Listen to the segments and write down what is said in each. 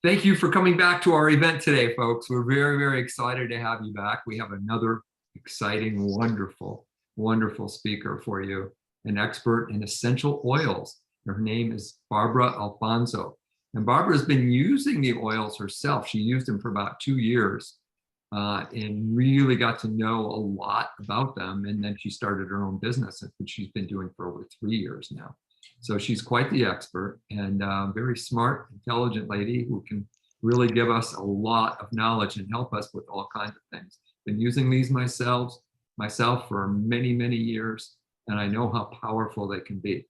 Thank you for coming back to our event today, folks. We're very, very excited to have you back. We have another exciting, wonderful, wonderful speaker for you, an expert in essential oils. Her name is Barbara Alfonzo. And Barbara has been using the oils herself. She used them for about 2 years and really got to know a lot about them. And then she started her own business, which she's been doing for over 3 years now. So she's quite the expert and very smart, intelligent lady who can really give us a lot of knowledge and help us with all kinds of things. Been using these myself for many, many years, and I know how powerful they can be.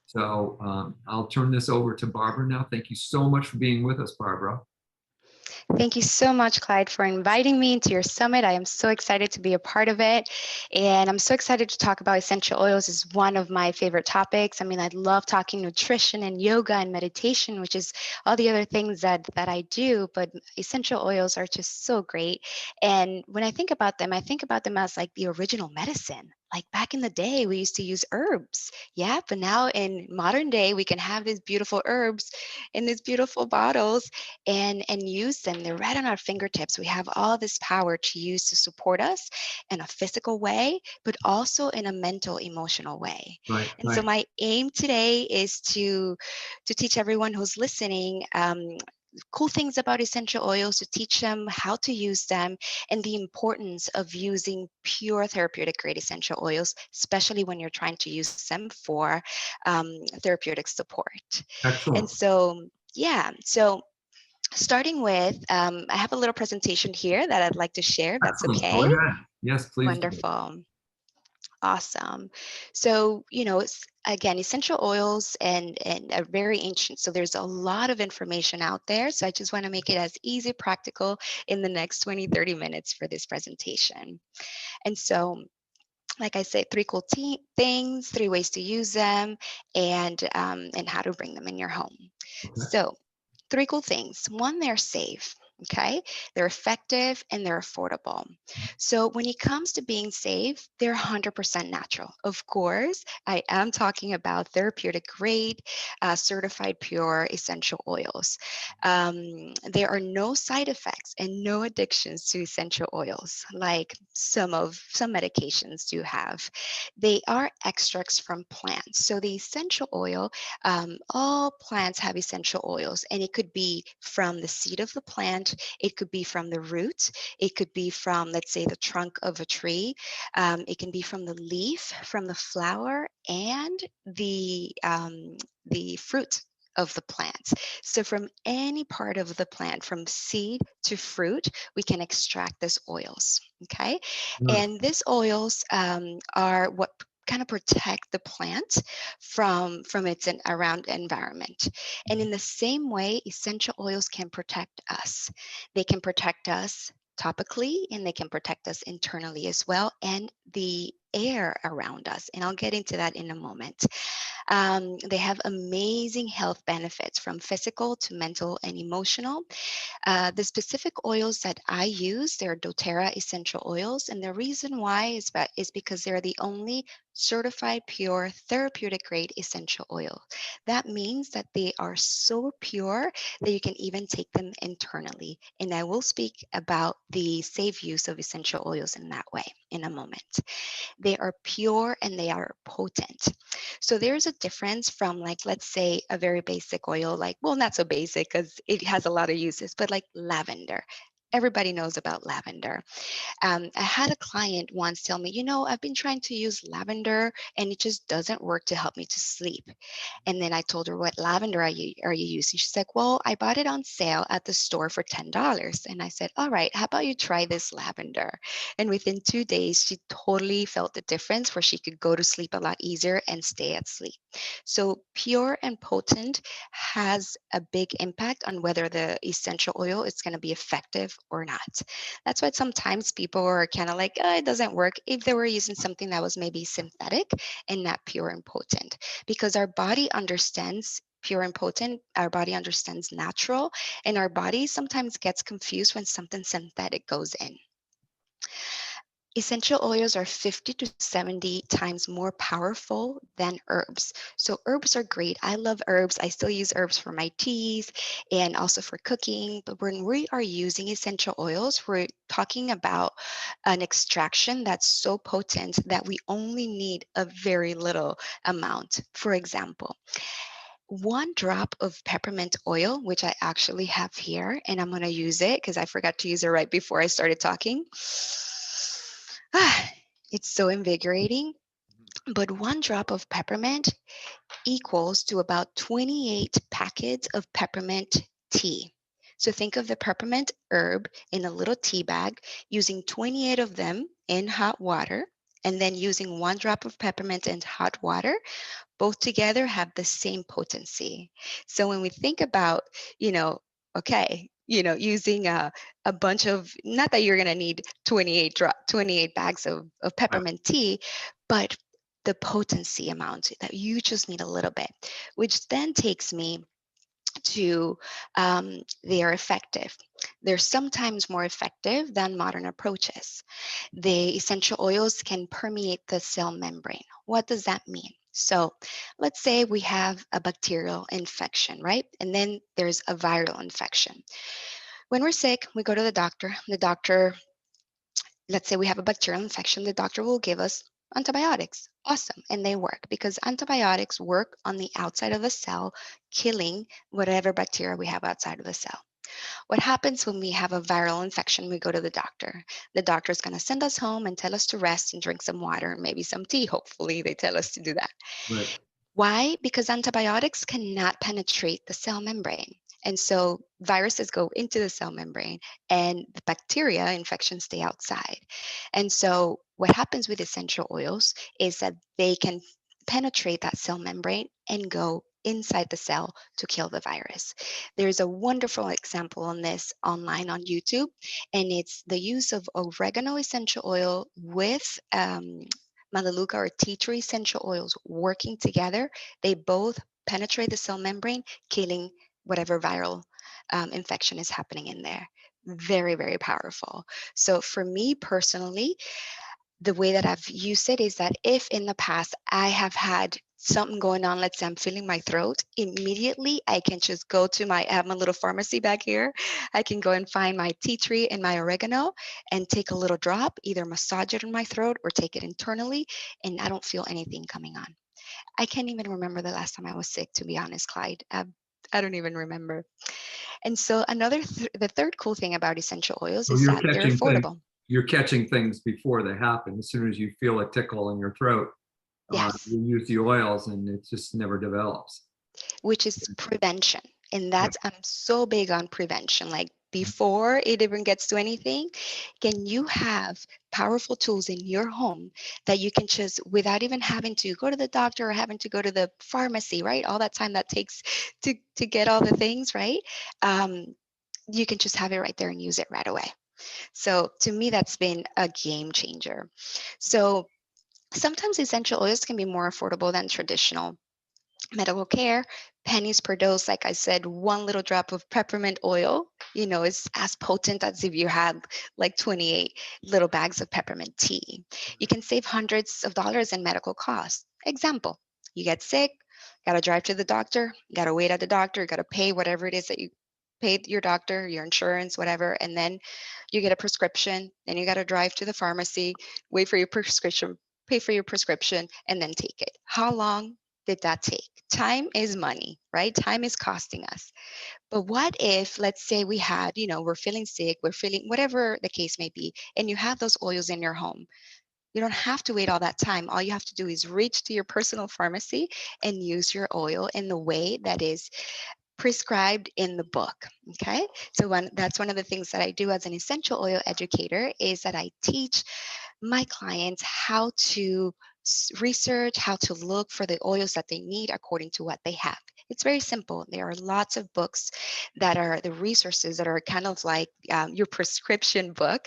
So I'll turn this over to Barbara now. Thank you so much for being with us, Barbara. Thank you so much, Clyde, for inviting me to your summit. I am so excited to be a part of it. And I'm so excited to talk about essential oils. Is one of my favorite topics. I mean, I love talking nutrition and yoga and meditation, which is all the other things that I do. But essential oils are just so great. And when I think about them as like the original medicine. Like back in the day, we used to use herbs. Yeah, but now in modern day, we can have these beautiful herbs in these beautiful bottles and use them. They're right on our fingertips. We have all this power to use to support us in a physical way, but also in a mental, emotional way. Right, And so right. my aim today is to teach everyone who's listening cool things about essential oils, to teach them how to use them and the importance of using pure therapeutic grade essential oils, especially when you're trying to use them for therapeutic support. And Excellent. so, yeah, so starting with, I have a little presentation here that I'd like to share, if that's Excellent. Go okay. ahead. Yes, please do. Wonderful. Awesome. So, it's again, essential oils and are very ancient. So there's a lot of information out there. So I just want to make it as easy, practical in the next 20, 30 minutes for this presentation. And so, like I said, three cool things, 3 ways to use them, and how to bring them in your home. Okay. So 3 cool things. One, they're safe. Okay, they're effective and they're affordable. So when it comes to being safe, they're 100% natural. Of course, I am talking about therapeutic grade, certified pure essential oils. There are no side effects and no addictions to essential oils, like some medications do have. They are extracts from plants. So the essential oil, all plants have essential oils, and it could be from the seed of the plant, it could be from the root, it could be from, let's say, the trunk of a tree, it can be from the leaf, from the flower, and the fruit of the plant. So from any part of the plant, from seed to fruit, we can extract these oils, okay? Nice. And these oils are what kind of protect the plant from its around environment. And in the same way, essential oils can protect us. They can protect us topically, and they can protect us internally as well, and the air around us. And I'll get into that in a moment. They have amazing health benefits from physical to mental and emotional. The specific oils that I use, they're doTERRA essential oils. And the reason why is because they're the only certified pure therapeutic grade essential oil. That means that they are so pure that you can even take them internally. And I will speak about the safe use of essential oils in that way in a moment. They are pure and they are potent. So there's a difference from, like, let's say a very basic oil, like, well, not so basic because it has a lot of uses, but like lavender. Everybody knows about lavender. I had a client once tell me, I've been trying to use lavender and it just doesn't work to help me to sleep. And then I told her, what lavender are you using? She's like, well, I bought it on sale at the store for $10. And I said, all right, how about you try this lavender? And within 2 days, she totally felt the difference where she could go to sleep a lot easier and stay at sleep. So pure and potent has a big impact on whether the essential oil is going to be effective or not. That's why sometimes people are kind of like, oh, it doesn't work if they were using something that was maybe synthetic and not pure and potent, because our body understands pure and potent, our body understands natural, and our body sometimes gets confused when something synthetic goes in. Essential oils are 50 to 70 times more powerful than herbs. So herbs are great. I love herbs. I still use herbs for my teas and also for cooking. But when we are using essential oils, we're talking about an extraction that's so potent that we only need a very little amount. For example, one drop of peppermint oil, which I actually have here, and I'm going to use it because I forgot to use it right before I started talking. It's so invigorating. But one drop of peppermint equals to about 28 packets of peppermint tea. So think of the peppermint herb in a little tea bag, using 28 of them in hot water, and then using one drop of peppermint in hot water. Both together have the same potency. So when we think about, you know, okay, using a bunch of, not that you're going to need 28 bags of Right. peppermint tea, but the potency amount that you just need a little bit, which then takes me to they are effective. They're sometimes more effective than modern approaches. The essential oils can permeate the cell membrane. What does that mean? So let's say we have a bacterial infection, right? And then there's a viral infection. When we're sick, we go to the doctor. The doctor, let's say we have a bacterial infection, the doctor will give us antibiotics. Awesome. And they work because antibiotics work on the outside of the cell, killing whatever bacteria we have outside of the cell. What happens when we have a viral infection? We go to the doctor. The doctor is going to send us home and tell us to rest and drink some water and maybe some tea. Hopefully, they tell us to do that. Right. Why? Because antibiotics cannot penetrate the cell membrane. And so viruses go into the cell membrane and the bacteria infections stay outside. And so what happens with essential oils is that they can penetrate that cell membrane and go inside the cell to kill the virus. There's a wonderful example on this online on YouTube, and it's the use of oregano essential oil with Melaleuca or tea tree essential oils working together. They both penetrate the cell membrane, killing whatever viral infection is happening in there. Very, very powerful. So, for me personally, the way that I've used it is that if in the past I have had something going on, let's say I'm feeling my throat, immediately I can just go to I have my little pharmacy back here. I can go and find my tea tree and my oregano and take a little drop, either massage it in my throat or take it internally, and I don't feel anything coming on. I can't even remember the last time I was sick, to be honest, Clyde. I don't even remember. And so the third cool thing about essential oils So is that they're affordable. you're catching things before they happen. As soon as you feel a tickle in your throat, Yes. you use the oils and it just never develops. Which is prevention. And Yeah. that's, I'm so big on prevention. Like before it even gets to anything, can you have powerful tools in your home that you can just, without even having to go to the doctor or having to go to the pharmacy, right? All that time that takes to get all the things, right? Um, you can just have it right there and use it right away. So to me, that's been a game changer. So sometimes essential oils can be more affordable than traditional medical care. Pennies per dose, like I said, one little drop of peppermint oil, is as potent as if you had like 28 little bags of peppermint tea. You can save hundreds of dollars in medical costs. Example, you get sick, got to drive to the doctor, got to wait at the doctor, got to pay whatever it is that you paid your doctor, your insurance, whatever, and then you get a prescription, then you got to drive to the pharmacy, wait for your prescription, pay for your prescription, and then take it. How long did that take? Time is money, right? Time is costing us. But what if, let's say we had, we're feeling sick, we're feeling whatever the case may be, and you have those oils in your home. You don't have to wait all that time. All you have to do is reach to your personal pharmacy and use your oil in the way that is prescribed in the book. Okay. So that's one of the things that I do as an essential oil educator is that I teach my clients how to research, how to look for the oils that they need according to what they have. It's very simple. There are lots of books that are the resources that are kind of like your prescription book,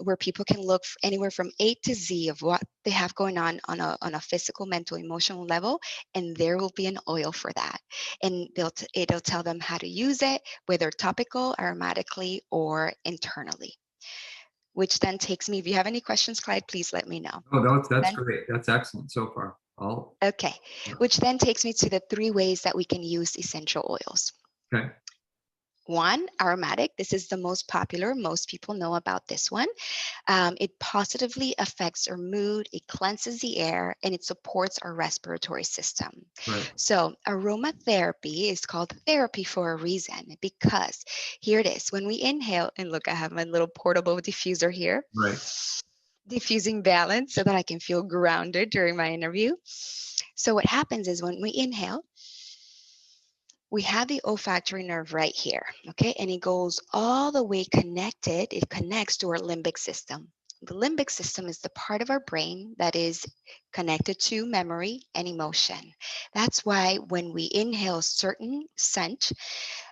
where people can look anywhere from A to Z of what they have going on a physical, mental, emotional level, and there will be an oil for that. And it'll tell them how to use it, whether topical, aromatically, or internally. which then takes me, if you have any questions, Clyde, please let me know. Oh, that's Then, great. That's excellent so far. okay, which then takes me to the 3 ways that we can use essential oils. Okay. One, aromatic. This is the most popular. Most people know about this one. It positively affects our mood, it cleanses the air, and it supports our respiratory system. Right. So aromatherapy is called therapy for a reason, because here it is. When we inhale, and look, I have my little portable diffuser here. Right. Diffusing balance so that I can feel grounded during my interview. So what happens is when we inhale, we have the olfactory nerve right here, okay? And it goes all the way connected. It connects to our limbic system. The limbic system is the part of our brain that is connected to memory and emotion. That's why when we inhale certain scent,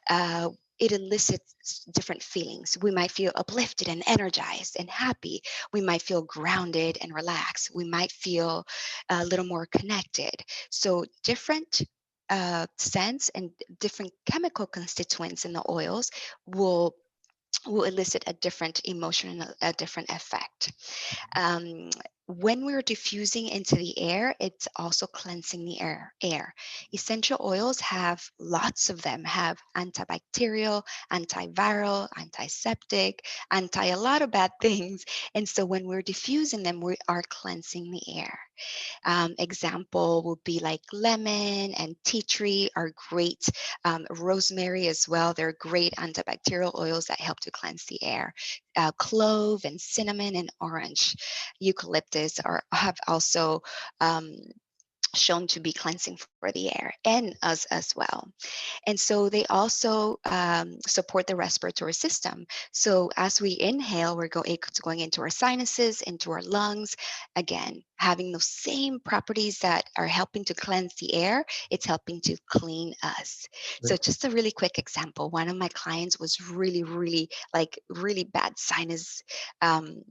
uh, it elicits different feelings. We might feel uplifted and energized and happy. We might feel grounded and relaxed. We might feel a little more connected. So different scents and different chemical constituents in the oils will elicit a different emotion and a different effect. Um, when we're diffusing into the air, it's also cleansing the air. Essential oils have lots of them, have antibacterial, antiviral, antiseptic, anti a lot of bad things. And so when we're diffusing them, we are cleansing the air. Example would be like lemon and tea tree are great. Rosemary as well. They're great antibacterial oils that help to cleanse the air. Clove and cinnamon and orange. Eucalyptus have also shown to be cleansing for the air and us as well. And so they also support the respiratory system. So as we inhale, it's going into our sinuses, into our lungs. Again, having those same properties that are helping to cleanse the air, it's helping to clean us. So Right. just a really quick example. One of my clients was really bad sinus um,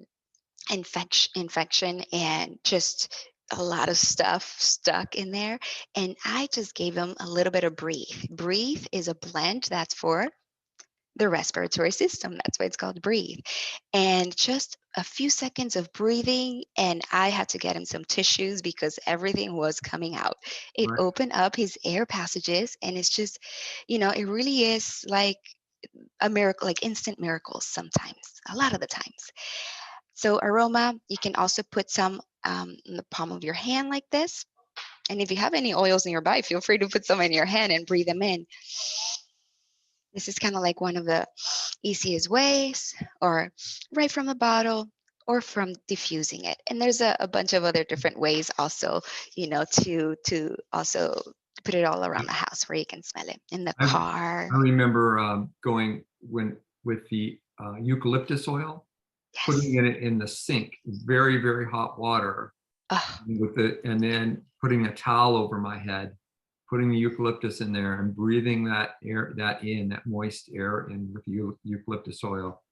infection and just a lot of stuff stuck in there. And I just gave him a little bit of breathe. Breathe is a blend that's for the respiratory system. That's why it's called breathe. And just a few seconds of breathing, and I had to get him some tissues because everything was coming out. It Right. opened up his air passages, and it's just, it really is like a miracle, like instant miracles sometimes, a lot of the times. So aroma, you can also put some in the palm of your hand like this. And if you have any oils nearby, feel free to put some in your hand and breathe them in. This is kind of like one of the easiest ways, or right from the bottle, or from diffusing it. And there's a bunch of other different ways also, to also put it all around the house where you can smell it in the I, car. I remember going with the eucalyptus oil, putting Yes. it in the sink, very, very hot water, Oh, and then putting a towel over my head, putting the eucalyptus in there and breathing that moist air in with eucalyptus oil.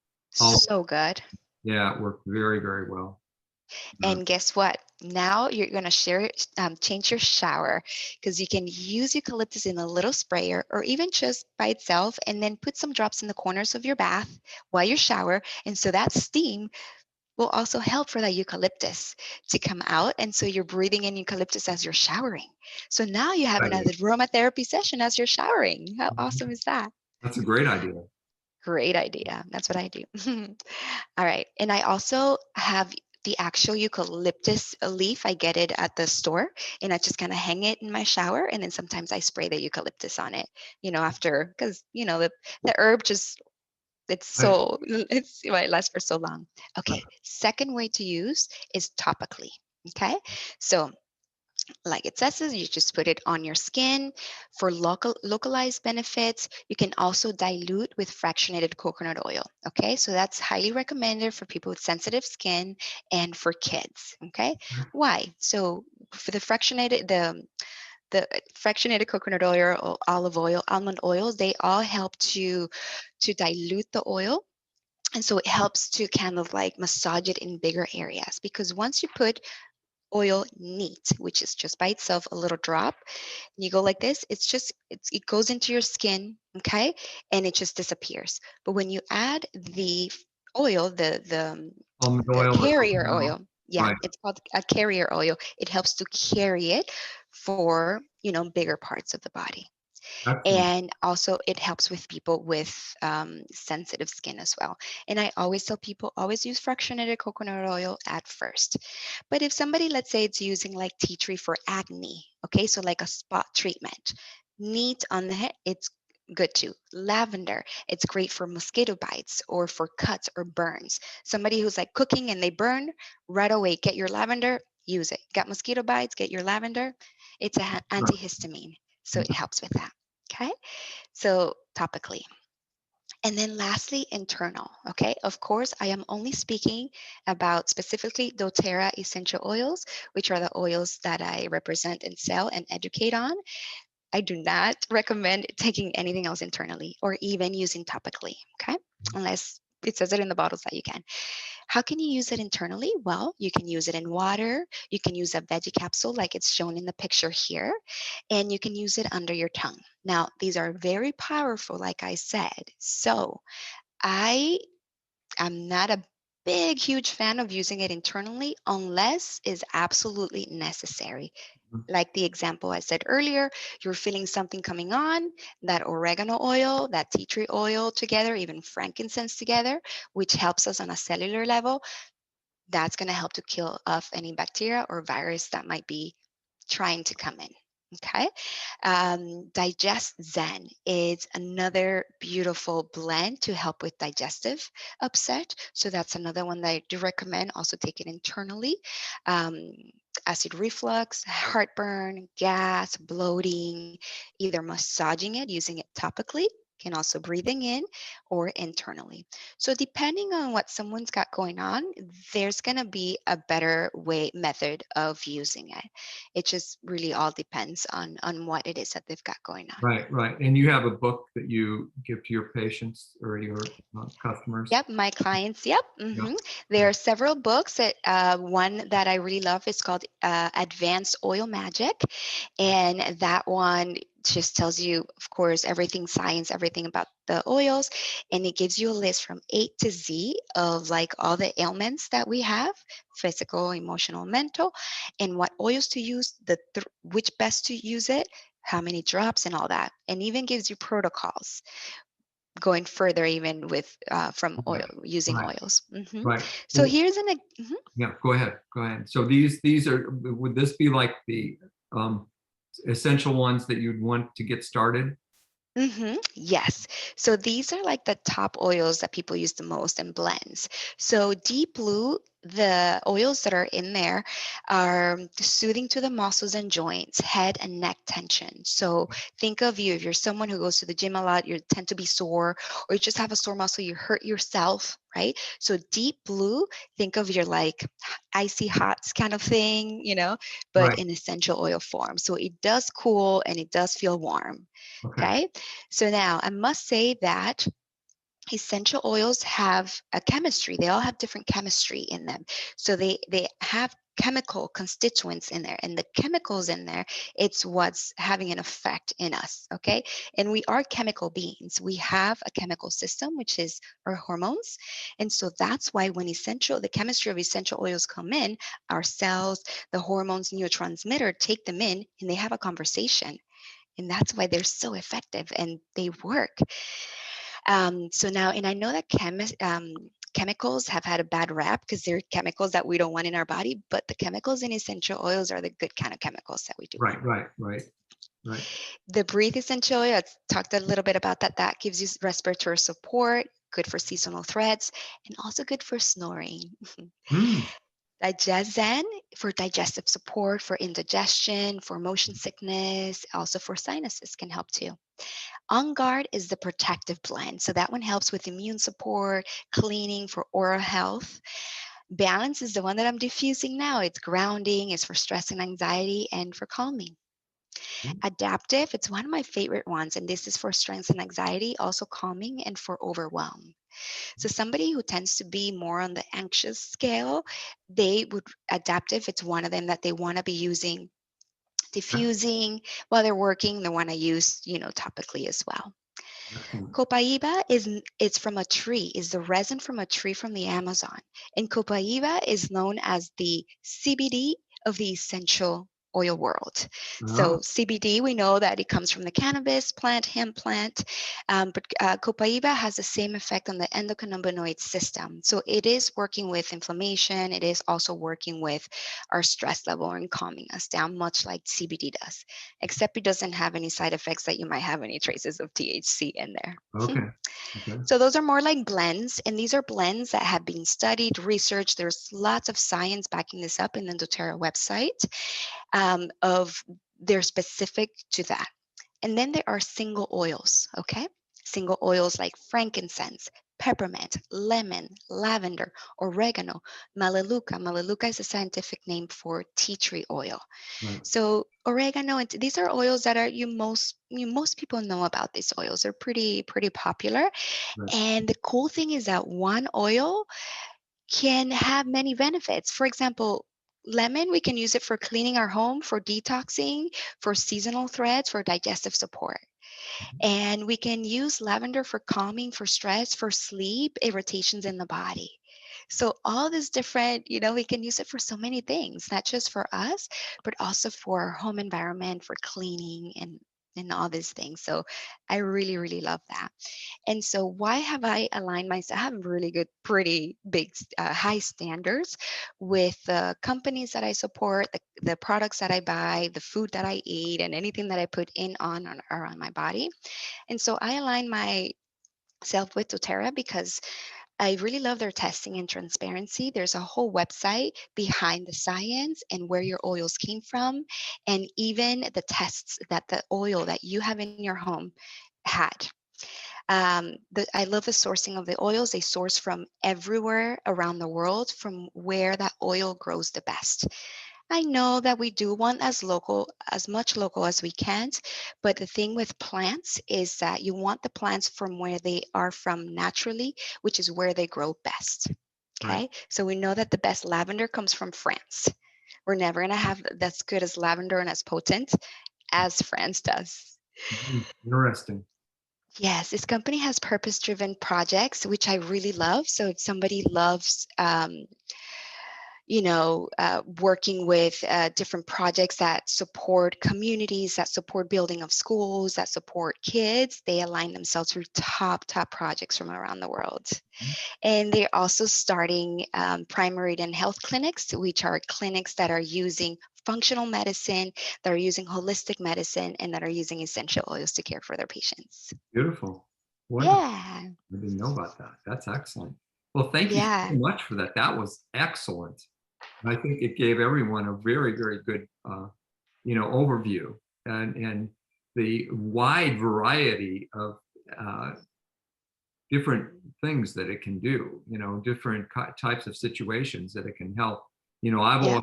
Oh, so good. yeah, it worked very, very well. Uh, And guess what? Now you're going to change your shower, because you can use eucalyptus in a little sprayer or even just by itself, and then put some drops in the corners of your bath while you shower. And so that steam will also help for that eucalyptus to come out. And so you're breathing in eucalyptus as you're showering. So now you have idea. another aromatherapy session as you're showering. How awesome is that? That's a great idea. Great idea. That's what I do. All right. And I also have the actual eucalyptus leaf. I get it at the store, and I just kind of hang it in my shower. And then sometimes I spray the eucalyptus on it, after, because, the herb just, I, it lasts for so long. Okay. Second way to use is topically. Okay. So like it says, you just put it on your skin for localized benefits. You can also dilute with fractionated coconut oil. Okay, so that's highly recommended for people with sensitive skin and for kids. Okay, why? So for the fractionated coconut oil or olive oil, almond oils, they all help to dilute the oil. And so it helps to kind of like massage it in bigger areas, because once you put oil neat, which is just by itself a little drop, and you go like this, it goes into your skin, okay, and it just disappears. But when you add the oil, Almond the oil or carrier coconut oil? oil. Yeah, Right. it's called a carrier oil. It helps to carry it for, bigger parts of the body. Excellent. And also it helps with people with sensitive skin as well. And I always tell people, always use fractionated coconut oil at first. But if somebody, let's say it's using like tea tree for acne, okay, so like a spot treatment, neat on the head, it's good too. Lavender, it's great for mosquito bites or for cuts or burns. Somebody who's like cooking and they burn, right away, get your lavender, use it. Got mosquito bites, get your lavender. It's an Right. antihistamine, so it Mhm. helps with that. Okay, so topically. And then lastly, internal. Okay, of course, I am only speaking about specifically doTERRA essential oils, which are the oils that I represent and sell and educate on. I do not recommend taking anything else internally or even using topically. Okay, unless it says it in the bottles that you can. How can you use it internally? Well, you can use it in water. You can use a veggie capsule like it's shown in the picture here, and you can use it under your tongue. Now, these are very powerful, like I said. So I am not a big, huge fan of using it internally unless is absolutely necessary. Mhm. Like the example I said earlier, you're feeling something coming on, that oregano oil, that tea tree oil together, even frankincense together, which helps us on a cellular level, that's going to help to kill off any bacteria or virus that might be trying to come in. Okay. Digest Zen is another beautiful blend to help with digestive upset. So that's another one that I do recommend. Also take it internally. Um, Acid reflux, heartburn, gas, bloating, either massaging it, using it topically, can also breathing in or internally. So depending on what someone's got going on, there's going to be a better way method of using it. It just really all depends on what it is that they've got going on. Right, right. And you have a book that you give to your patients or your customers? Yep, my clients. Yep. Yeah. There are several books. One that I really love is called Advanced Oil Magic. And that one just tells you, of course, everything science, everything about the oils. And it gives you a list from A to Z of like all the ailments that we have, physical, emotional, mental, and what oils to use, which best to use it, how many drops, and all that. And even gives you protocols going further even with from oil Right, using right, oils. right. So Well, here's yeah, go ahead. Go ahead. So these are, would this be like the um, essential ones that you'd want to get started? Yes. So these are like the top oils that people use the most and blends. So Deep Blue, the oils that are in there are soothing to the muscles and joints, head and neck tension. So think of you, if you're someone who goes to the gym a lot, you tend to be sore, or you just have a sore muscle, you hurt yourself, right? So Deep Blue, think of your like icy hots kind of thing, but Right. in essential oil form. So it does cool and it does feel warm. Okay. Okay, so now I must say that essential oils have a chemistry. They all have different chemistry in them. So they have chemical constituents in there, and the chemicals in there, it's what's having an effect in us. Okay, and we are chemical beings. We have a chemical system, which is our hormones, and so that's why when the chemistry of essential oils come in, our cells, the hormones, neurotransmitter take them in, and they have a conversation, and that's why they're so effective and they work. So now, and I know that chemicals have had a bad rap because they're chemicals that we don't want in our body, but the chemicals in essential oils are the good kind of chemicals that we do want. Right, right, right, right. The Breathe essential oil, I talked a little bit about that. That gives you respiratory support, good for seasonal threats, and also good for snoring. Mm, Digest Zen for digestive support, for indigestion, for motion sickness, also for sinuses can help too. On Guard is the protective blend. So that one helps with immune support, cleaning for oral health. Balance is the one that I'm diffusing now. It's grounding, it's for stress and anxiety, and for calming. mm, Adaptive, it's one of my favorite ones, and this is for stress and anxiety, also calming, and for overwhelm. So somebody who tends to be more on the anxious scale, they would adaptive, it's one of them that they want to be using okay. diffusing while they're working. They want to use, topically as well. Excellent. Copaiba it's from a tree, is the resin from a tree from the Amazon. And copaiba is known as the CBD of the essential oil world. Oh, So CBD, we know that it comes from the cannabis plant, hemp plant, but copaiba has the same effect on the endocannabinoid system. So it is working with inflammation. It is also working with our stress level and calming us down, much like CBD does, except it doesn't have any side effects that you might have any traces of THC in there. okay. Okay. So those are more like blends, and these are blends that have been studied, researched. There's lots of science backing this up in the doTERRA website of they're specific to that. And then there are single oils, okay? Single oils like frankincense, peppermint, lemon, lavender, oregano, melaleuca. Melaleuca is a scientific name for tea tree oil. Right. So oregano, and these are oils that are most people know about these oils. They're pretty popular. Right. And the cool thing is that one oil can have many benefits. For example, lemon, we can use it for cleaning our home, for detoxing, for seasonal threads, for digestive support. And we can use lavender for calming, for stress, for sleep, irritations in the body. So all this different, we can use it for so many things, not just for us, but also for our home environment, for cleaning and all these things. So I really, really love that. And so why have I aligned myself? I have really good, pretty big, high standards with the companies that I support, the products that I buy, the food that I eat, and anything that I put in on or on my body. And so I align myself with doTERRA because I really love their testing and transparency. There's a whole website behind the science and where your oils came from, and even the tests that the oil that you have in your home had. I love the sourcing of the oils. They source from everywhere around the world, from where that oil grows the best. I know that we do want as much local as we can, but the thing with plants is that you want the plants from where they are from naturally, which is where they grow best. Right. Okay, so we know that the best lavender comes from France. We're never gonna have that's good as lavender and as potent as France does. Interesting. Yes, this company has purpose-driven projects, which I really love. So if somebody loves working with different projects that support communities, that support building of schools, that support kids, they align themselves with top projects from around the world. And they're also starting primary and health clinics, which are clinics that are using functional medicine, that are using holistic medicine, and that are using essential oils to care for their patients. Beautiful. Wonderful. Yeah, I didn't know about that. That's excellent. Well, thank you so yeah. much for that. That was excellent. I think it gave everyone a very, very good, overview and the wide variety of uh, different things that it can do. Different types of situations that it can help. I've Yeah.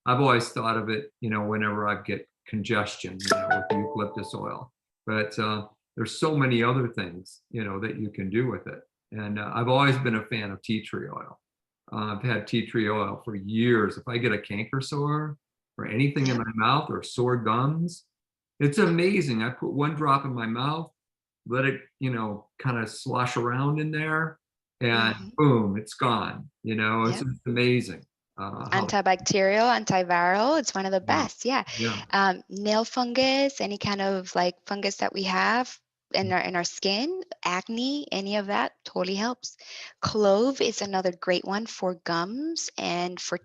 always thought of it. Whenever I get congestion, with eucalyptus oil, but there's so many other things that you can do with it. And I've always been a fan of tea tree oil. I've had tea tree oil for years. If I get a canker sore or anything in Yep. my mouth or sore gums, it's amazing. I put one drop in my mouth, let it, kind of slosh around in there, and Hmm. boom, it's gone. It's Yep. just amazing how, Antibacterial, antiviral, it's one of the yeah, best. Yeah. yeah, Nail fungus, any kind of like fungus that we have in our skin, acne, any of that totally helps. Clove is another great one for gums and for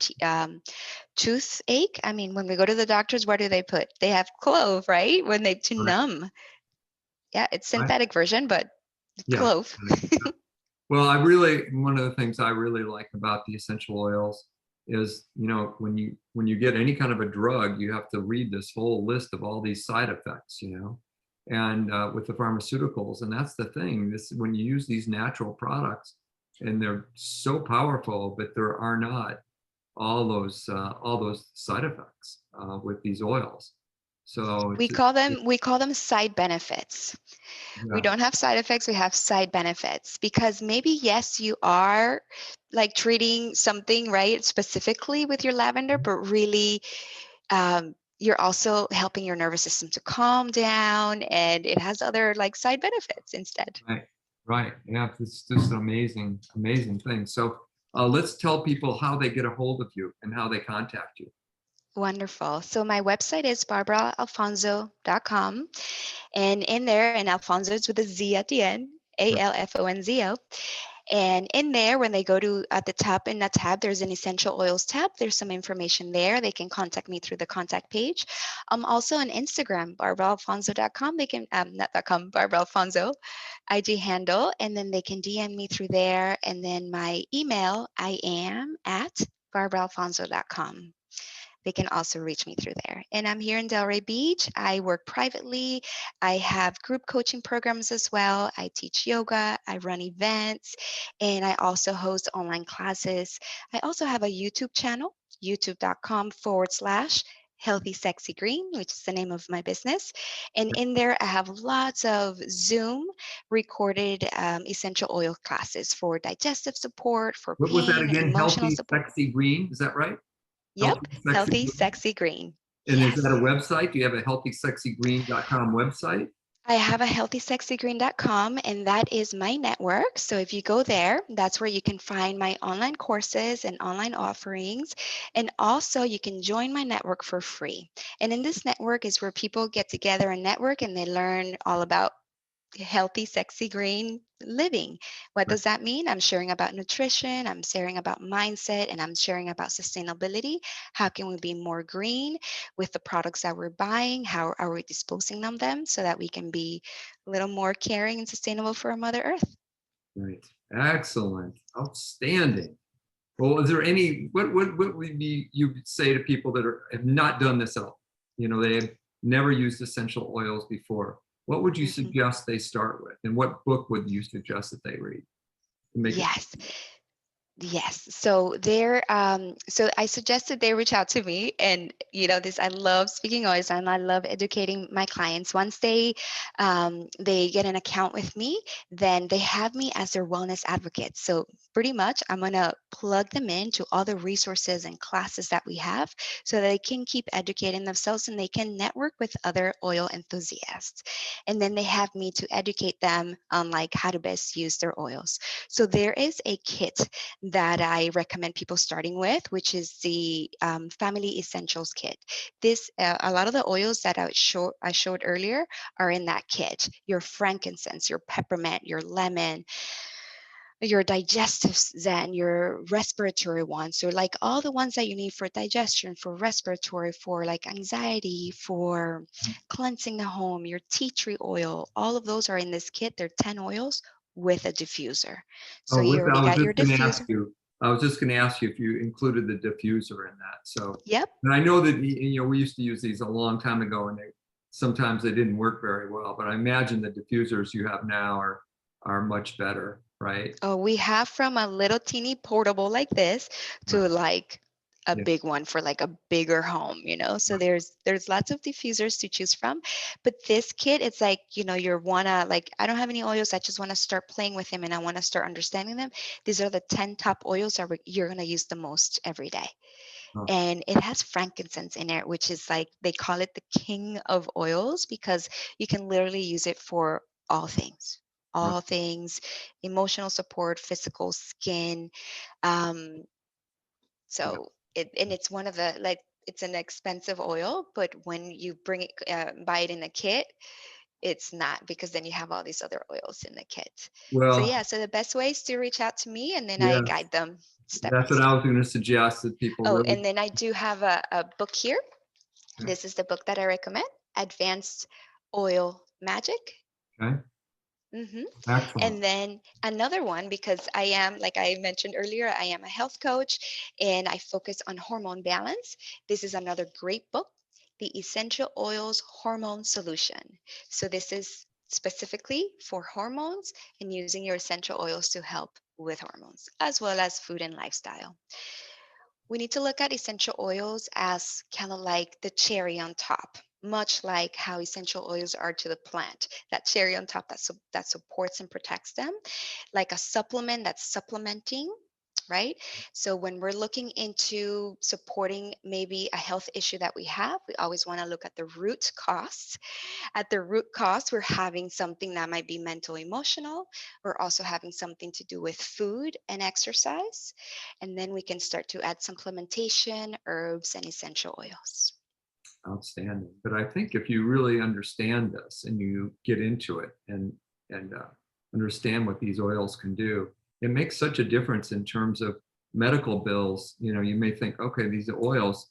toothache. I mean, when we go to the doctors, what do they put? They have clove, right? When they to right, numb. Yeah, it's right, synthetic version, but yeah. clove. Well, one of the things I really like about the essential oils is, when you get any kind of a drug, you have to read this whole list of all these side effects, and with the pharmaceuticals, and that's the thing. This when you use these natural products, and they're so powerful, but there are not all those side effects with these oils. So We call them side benefits. We yeah, don't have side effects, we have side benefits because maybe, yes, you are like treating something, right, specifically with your lavender, but really, you're also helping your nervous system to calm down, and it has other like side benefits instead. Right. Right. Yeah. It's just an amazing, amazing thing. So let's tell people how they get a hold of you and how they contact you. Wonderful. So my website is barbaraalfonso.com. And in there, and Alfonso is with a Z at the end, Alfonzo. And in there, when they go to at the top in that tab, there's an essential oils tab. There's some information there. They can contact me through the contact page. I'm also on Instagram, barbaraalfonso.com. They can, not .com, Barbara Alfonso IG handle, and then they can DM me through there. And then my email, I am at barbaraalfonso.com. They can also reach me through there. And I'm here in Delray Beach. I work privately. I have group coaching programs as well. I teach yoga, I run events, and I also host online classes. I also have a YouTube channel, youtube.com/. Healthy Sexy Green, which is the name of my business. And in there, I have lots of Zoom recorded essential oil classes for digestive support, for What was that pain, again? emotional Healthy, support. sexy green. Is that right? Yep, Healthy, sexy Healthy green. Sexy Green. And is that a Yes. website? Do you have a healthysexygreen.com website? I have a healthysexygreen.com, and that is my network. So if you go there, that's where you can find my online courses and online offerings. And also you can join my network for free. And in this network is where people get together and network, and they learn all about healthy, sexy, green living. What Right. does that mean? I'm sharing about nutrition, I'm sharing about mindset, and I'm sharing about sustainability. How can we be more green with the products that we're buying? How are we disposing of them so that we can be a little more caring and sustainable for our Mother Earth? Right. Excellent. Outstanding. Well, is there any, what would be, you say to people that have not done this at all? You know, they have never used essential oils before. What would you Mhm. suggest they start with? And what book would you suggest that they read to make it? Yes. Yes. So there, so I suggested they reach out to me, and this, I love speaking always, and I love educating my clients. Once they get an account with me, then they have me as their wellness advocate. So pretty much I'm gonna plug them into all the resources and classes that we have so they can keep educating themselves and they can network with other oil enthusiasts. And then they have me to educate them on like how to best use their oils. So there is a kit that I recommend people starting with, which is the Family Essentials Kit. This, a lot of the oils that I showed earlier are in that kit. Your frankincense, your peppermint, your lemon, your digestive zen, your respiratory ones. So like all the ones that you need for digestion, for respiratory, for like anxiety, for cleansing the home, your tea tree oil, all of those are in this kit. They're 10 oils with a diffuser. So Oh, you with, already I was got your just going to ask diffuser. you, I was just going to ask you if you included the diffuser in that. So, Yep. and I know that, we used to use these a long time ago and sometimes they didn't work very well, but I imagine the diffusers you have now are much better, right? Oh, we have from a little teeny portable like this Right. to like a Yeah. big one for like a bigger home. So there's lots of diffusers to choose from. But this kit, it's like, you're wanna like, I don't have any oils. I just want to start playing with them and I want to start understanding them. These are the 10 top oils that you're gonna use the most every day. Oh, And it has frankincense in it, which is like they call it the king of oils because you can literally use it for right. all things, emotional support, physical, skin. Um, Yeah. so it's one of the like it's an expensive oil, but when you bring it buy it in a kit, it's not, because then you have all these other oils in the kit. So Well, yeah, so the best way is to reach out to me and then I yes, guide them step by that's what I step. was going to suggest that people Oh, really, and then I do have a book here. okay. This is the book that I recommend, Advanced Oil Magic. Okay. hmm Excellent. And then another one, because I am, like I mentioned earlier, I am a health coach and I focus on hormone balance. This is another great book, The Essential Oils Hormone Solution. So this is specifically for hormones and using your essential oils to help with hormones, as well as food and lifestyle. We need to look at essential oils as kind of like the cherry on top, much like how essential oils are to the plant. That cherry on top that supports and protects them, like a supplement that's supplementing, right? So when we're looking into supporting maybe a health issue that we have, we always want to look at the root cause. At the root cause, we're having something that might be mental, emotional. We're also having something to do with food and exercise. And then we can start to add supplementation, herbs, and essential oils. Outstanding. But I think if you really understand this and you get into it and understand what these oils can do, it makes such a difference in terms of medical bills. You know, you may think, okay, these oils,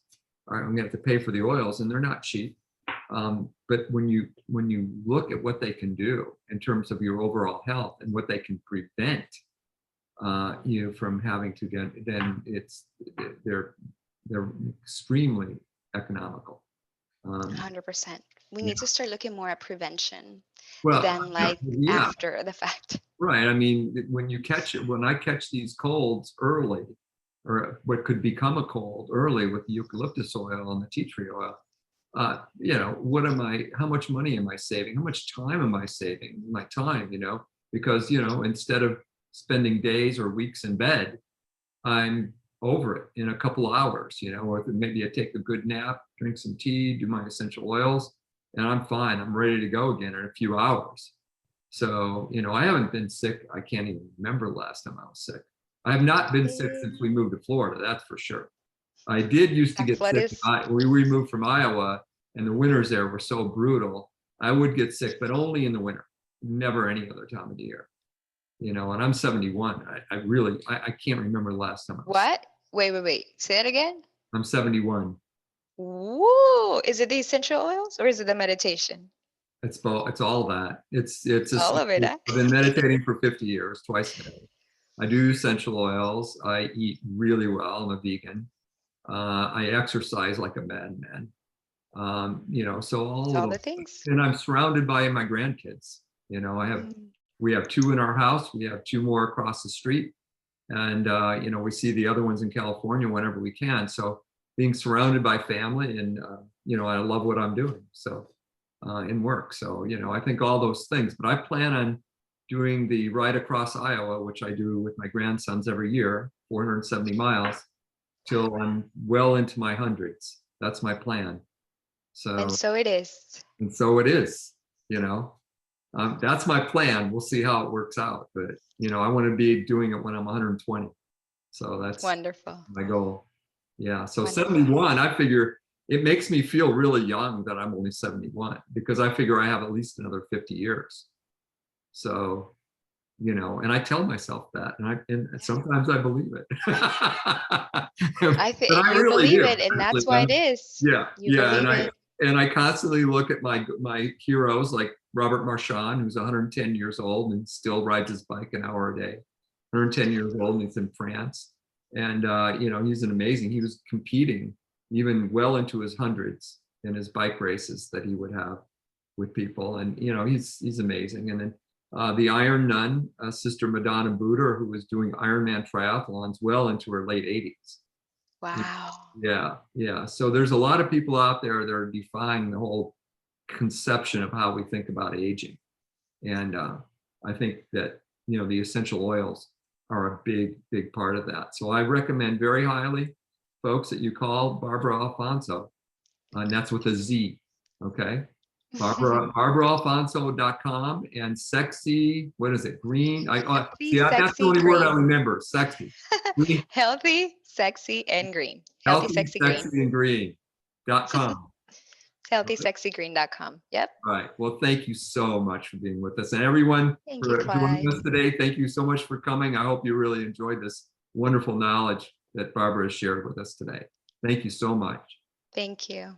I'm going to have to pay for the oils, and they're not cheap. But when you look at what they can do in terms of your overall health and what they can prevent you from having to get, then they're extremely economical. 100%. We Yeah. need to start looking more at prevention Well, than like yeah, after the fact. right. I mean, when I catch these colds early, or what could become a cold early with the eucalyptus oil and the tea tree oil, you know, how much money am I saving? How much time am I saving? My time, you know, because, you know, instead of spending days or weeks in bed, I'm over it in a couple of hours, you know, or maybe I take a good nap, drink some tea, do my essential oils, and I'm fine. I'm ready to go again in a few hours. So, you know, I haven't been sick. I can't even remember the last time I was sick. I have not been sick since we moved to Florida, that's for sure. I did used to That get flood sick. is We moved from Iowa, and the winters there were so brutal. I would get sick, but only in the winter, never any other time of the year. You know, and I'm 71. I can't remember the last time I was sick. what? Wait. Say that again. I'm 71. Woo! Is it the essential oils or is it the meditation? It's all that. It's all of it, huh? I've been meditating for 50 years, twice a day. I do essential oils. I eat really well. I'm a vegan. I exercise like a madman. You know, so It's all of all the those, things. and I'm surrounded by my grandkids. You know, Mm. we have two in our house. We have two more across the street, and you know, we see the other ones in California whenever we can. So being surrounded by family, and you know, I love what I'm doing. So in work. So you know, I think all those things. But I plan on doing the ride across Iowa, which I do with my grandsons every year, 470 miles, till I'm well into my hundreds. That's my plan. And So, so it is. and so it is, you know, that's my plan. We'll see how it works out, but you know, I want to be doing it when I'm 120. So that's Wonderful. my goal. Yeah. So Wonderful. 71, I figure it makes me feel really young that I'm only 71, because I figure I have at least another 50 years. So, you know, and I tell myself that, and sometimes I believe it. I But think I you really believe do. it, and Honestly. that's why it is. Yeah, You yeah, believe it. and I constantly look at my heroes like Robert Marchand, who's 110 years old and still rides his bike an hour a day. 110 years old, and he's in France, and you know, he's an amazing. He was competing even well into his hundreds in his bike races that he would have with people, and you know, he's amazing. And then the Iron Nun, Sister Madonna Buder, who was doing Ironman triathlons well into her late 80s. Wow. Yeah, yeah. So there's a lot of people out there that are defying the whole conception of how we think about aging. And I think that, you know, the essential oils are a big part of that. So I recommend very highly, folks, that you call Barbara Alfonso, and that's with a Z, okay? BarbaraAlfonso.com, and sexy, what is it? Green. Healthy, See, that's the sexy, only word I green. remember. Sexy. Green, Healthy, sexy, and green. Healthy, healthy, sexy, green. sexy, and green.com. Healthysexygreen.com. Yep. Right. Well, thank you so much for being with us. And everyone Thank you, for joining Clyde. us today, thank you so much for coming. I hope you really enjoyed this wonderful knowledge that Barbara has shared with us today. Thank you so much. Thank you.